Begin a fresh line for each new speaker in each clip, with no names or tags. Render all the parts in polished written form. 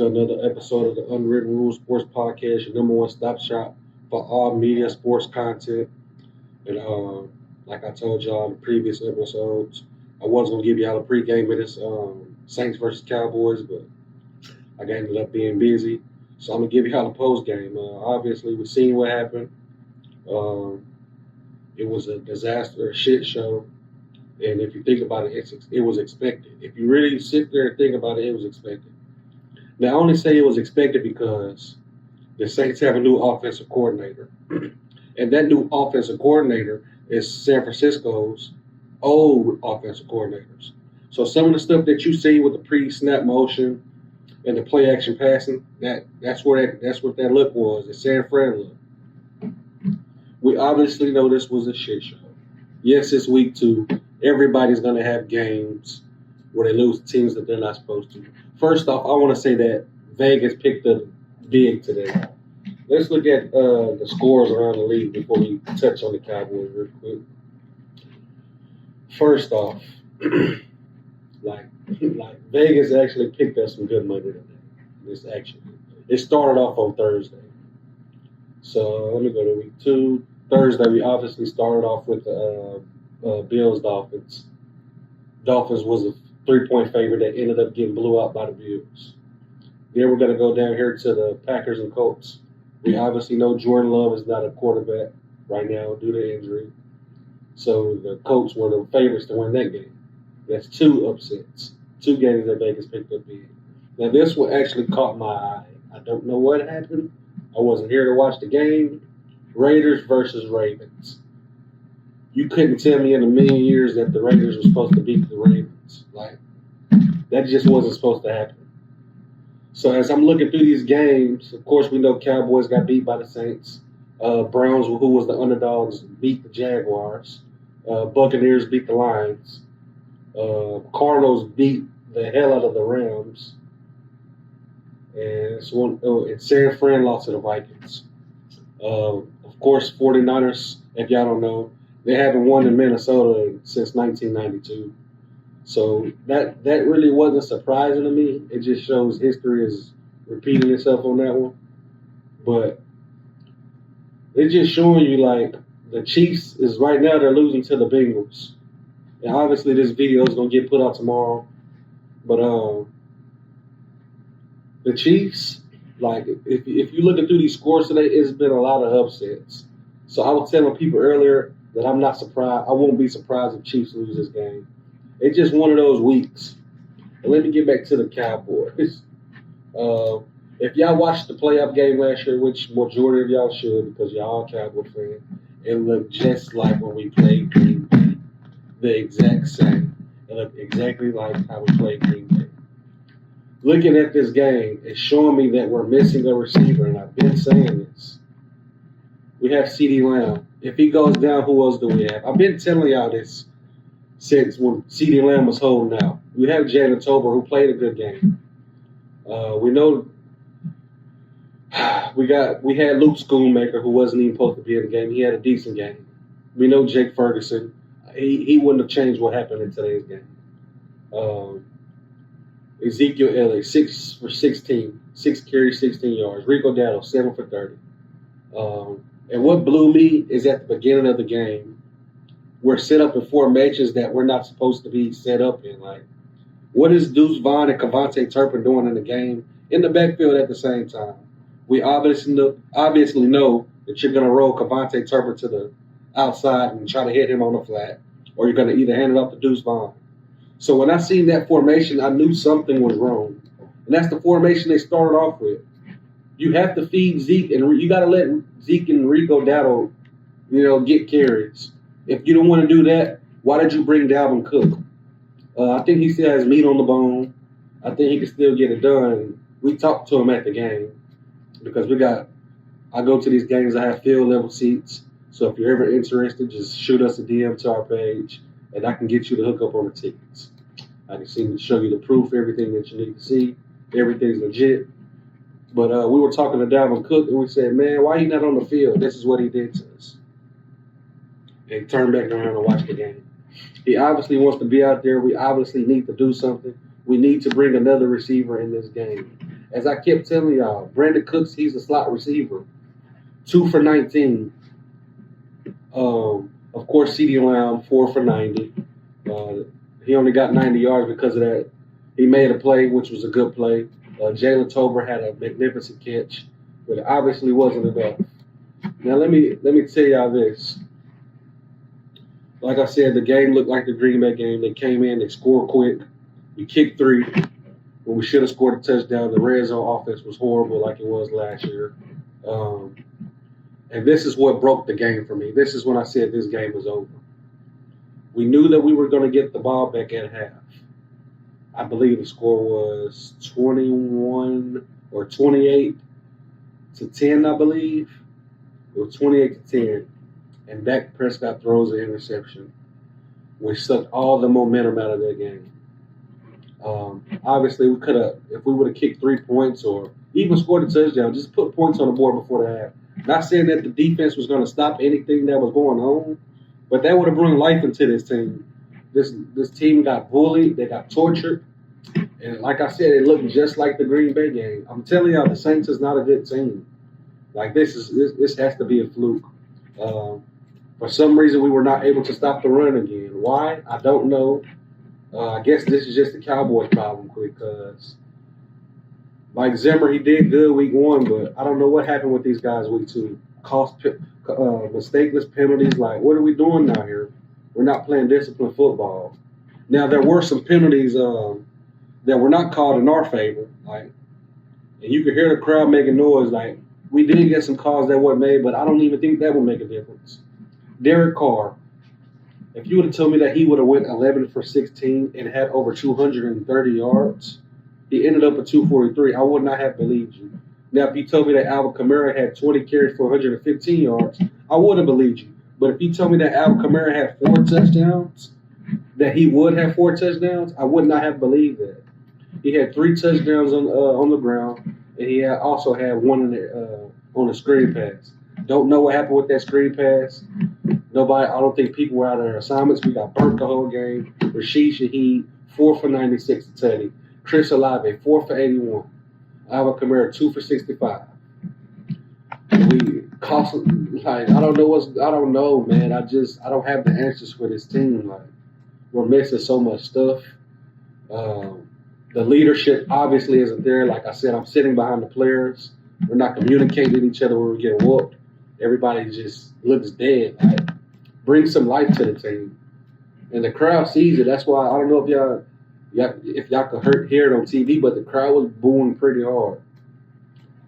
to another episode of the Unwritten Rules Sports Podcast, your number one stop shop for all media sports content. And like I told y'all in the previous episodes, I was gonna give y'all a pregame of this Saints versus Cowboys, but I ended up being busy. So I'm gonna give y'all a post game. Obviously, we've seen what happened. Um, it was a disaster, a shit show. And if you think about it, it was expected. If you really sit there and think about it, it was expected. Now, I only say it was expected because the Saints have a new offensive coordinator. And that new offensive coordinator is San Francisco's old offensive coordinators. So some of the stuff that you see with the pre-snap motion and the play action passing, that's what that look was, the San Fran look. We obviously know this was a shit show. Yes, it's week 2. Everybody's going to have games where they lose teams that they're not supposed to. First off, I want to say that Vegas picked up big today. Let's look at the scores around the league before we touch on the Cowboys real quick. First off, like Vegas actually picked up some good money today. It started off on Thursday. So let me go to week 2. Thursday, we obviously started off with the Bills Dolphins. Dolphins was a 3-point favorite that ended up getting blew out by the Bills. Then we're going to go down here to the Packers and Colts. We obviously know Jordan Love is not a quarterback right now due to injury. So the Colts were the favorites to win that game. That's 2 upsets. 2 games that Vegas picked up big. Now this one actually caught my eye. I don't know what happened. I wasn't here to watch the game. Raiders versus Ravens. You couldn't tell me in a million years that the Raiders were supposed to beat the Ravens. Like, that just wasn't supposed to happen. So as I'm looking through these games, of course we know Cowboys got beat by the Saints. Browns, who was the underdogs, beat the Jaguars. Buccaneers beat the Lions. Cardinals beat the hell out of the Rams. And San Fran lost to the Vikings. Of course, 49ers, if y'all don't know, they haven't won in Minnesota since 1992. So that really wasn't surprising to me. It just shows history is repeating itself on that one. But it's just showing you, like, the Chiefs is right now, they're losing to the Bengals. And obviously this video is going to get put out tomorrow. But the Chiefs, like, if you're looking through these scores today, it's been a lot of upsets. So I was telling people earlier that I'm not surprised. I won't be surprised if Chiefs lose this game. It's just one of those weeks. And let me get back to the Cowboys. If y'all watched the playoff game last year, which majority of y'all should because y'all Cowboy fans, it looked just like when we played Green Bay. The exact same. It looked exactly like how we played Green Bay. Looking at this game, it's showing me that we're missing a receiver, and I've been saying this. We have CeeDee Lamb. If he goes down, who else do we have? I've been telling y'all this since when CeeDee Lamb was holding out. We have Jalen Tober, who played a good game. We know we had Luke Schoonmaker, who wasn't even supposed to be in the game. He had a decent game. We know Jake Ferguson. He wouldn't have changed what happened in today's game. Ezekiel Elliott, 6 for 16, 6 carries, 16 yards. Rico Dowdle, 7 for 30. And what blew me is at the beginning of the game, we're set up in formations that we're not supposed to be set up in. Like, what is Deuce Vaughn and Cavante Turpin doing in the game in the backfield at the same time? We obviously know that you're going to roll Cavante Turpin to the outside and try to hit him on the flat, or you're going to either hand it off to Deuce Vaughn. So when I seen that formation, I knew something was wrong. And that's the formation they started off with. You have to feed Zeke, and you got to let Zeke and Rico Dowdle, get carries. If you don't want to do that, why did you bring Dalvin Cook? I think he still has meat on the bone. I think he can still get it done. We talked to him at the game because I go to these games, I have field level seats. So if you're ever interested, just shoot us a DM to our page, and I can get you the hookup on the tickets. I can show you the proof, everything that you need to see. Everything's legit. But we were talking to Dalvin Cook, and we said, man, why he not on the field? This is what he did to us. And turned back around and watched the game. He obviously wants to be out there. We obviously need to do something. We need to bring another receiver in this game. As I kept telling y'all, Brandon Cooks, he's a slot receiver. 2 for 19. Of course, CeeDee Lamb, 4 for 90. He only got 90 yards because of that. He made a play, which was a good play. Jalen Tolbert had a magnificent catch, but it obviously wasn't enough. Now let me tell y'all this. Like I said, the game looked like the Green Bay game. They came in, they scored quick. We kicked 3 when we should have scored a touchdown. The red zone offense was horrible, like it was last year. And this is what broke the game for me. This is when I said this game was over. We knew that we were going to get the ball back at half. I believe the score was 21 or 28-10, I believe. It was 28-10. And Dak Prescott throws an interception, which sucked all the momentum out of that game. Obviously, we could have, if we would have kicked 3 points or even scored a touchdown, just put points on the board before the half. Not saying that the defense was going to stop anything that was going on, but that would have brought life into this team. This team got bullied, they got tortured, and like I said, it looked just like the Green Bay game. I'm telling y'all, the Saints is not a good team. Like this has to be a fluke. For some reason, we were not able to stop the run again. Why? I don't know. I guess this is just the Cowboys' problem, because like Zimmer, he did good week 1, but I don't know what happened with these guys week 2. Mistakeless penalties. Like, what are we doing now here? We're not playing disciplined football. Now, there were some penalties that were not called in our favor. Like, and you could hear the crowd making noise. Like, we did get some calls that weren't made, but I don't even think that would make a difference. Derek Carr, if you would have told me that he would have went 11 for 16 and had over 230 yards, he ended up at 243, I would not have believed you. Now, if you told me that Alvin Kamara had 20 carries for 115 yards, I would have believed you. But if you told me that Alvin Kamara had 4 touchdowns, that he would have 4 touchdowns, I would not have believed that. He had 3 touchdowns on the ground, and he also had 1 on the screen pass. Don't know what happened with that screen pass. Nobody. I don't think people were out of their assignments. We got burnt the whole game. Rashid Shaheed, 4 for 96 to Teddy. Chris Olave, 4 for 81. Alvin Kamara, 2 for 65. We cost, like, I don't know, man. I don't have the answers for this team. Like, we're missing so much stuff. The leadership obviously isn't there. Like I said, I'm sitting behind the players. We're not communicating with each other when we get whooped. Everybody just looks dead. Like, bring some life to the team. And the crowd sees it. That's why I don't know if y'all could hear it on TV, but the crowd was booing pretty hard.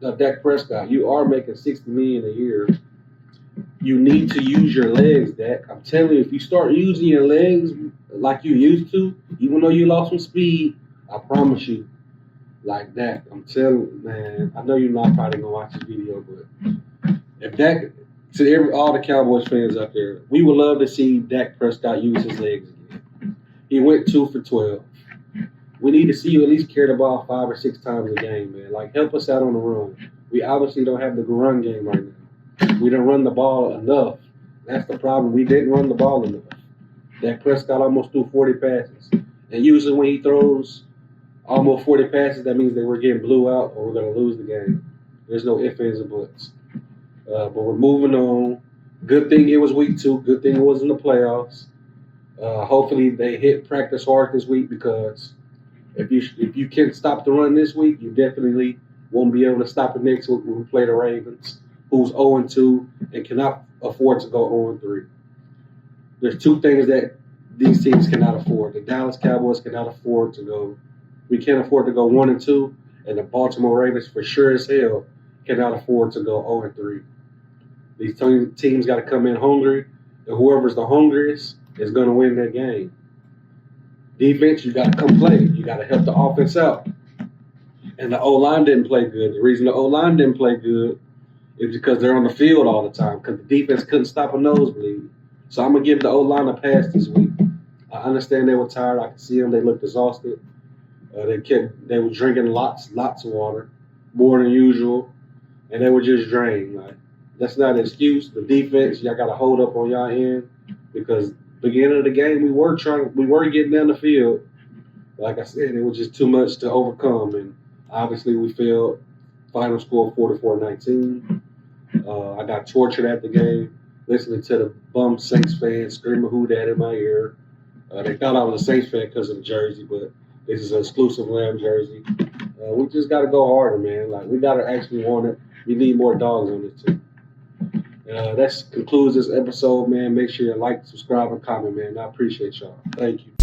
Now, Dak Prescott, you are making $60 million a year. You need to use your legs, Dak. I'm telling you, if you start using your legs like you used to, even though you lost some speed, I promise you, like that. I'm telling you, man. I know you're not probably gonna watch this video, but if Dak, all the Cowboys fans out there, we would love to see Dak Prescott use his legs again. He went 2 for 12. We need to see you at least carry the ball 5 or 6 times a game, man. Like, help us out on the run. We obviously don't have the run game right now. We didn't run the ball enough. That's the problem. We didn't run the ball enough. Dak Prescott almost threw 40 passes. And usually when he throws almost 40 passes, that means that we're getting blew out or we're going to lose the game. There's no ifs, ands, or buts. But we're moving on. Good thing it was week 2. Good thing it was in the playoffs. Hopefully they hit practice hard this week, because if you can't stop the run this week, you definitely won't be able to stop it next week when we play the Ravens, who's 0-2 and cannot afford to go 0-3. There's 2 things that these teams cannot afford. The Dallas Cowboys cannot afford to go. We can't afford to go 1-2, and the Baltimore Ravens, for sure as hell, cannot afford to go 0-3. These teams got to come in hungry, and whoever's the hungriest is going to win that game. Defense, you got to come play. You got to help the offense out. And the O-line didn't play good. The reason the O-line didn't play good is because they're on the field all the time, because the defense couldn't stop a nosebleed. So I'm going to give the O-line a pass this week. I understand they were tired. I could see them. They looked exhausted. They were drinking lots of water, more than usual, and they were just drained. Like, that's not an excuse. The defense, y'all got to hold up on y'all end, because beginning of the game we were getting down the field. Like I said, it was just too much to overcome, and Obviously, we failed. Final score 44-19. I got tortured at the game, listening to the bum Saints fans screaming "Who dat" in my ear. They thought I was a Saints fan because of the jersey, but this is an exclusive Lamb jersey. We just got to go harder, man. Like, we got to actually want it. We need more dogs on this team. That concludes this episode, man. Make sure you like, subscribe, and comment, man. I appreciate y'all. Thank you.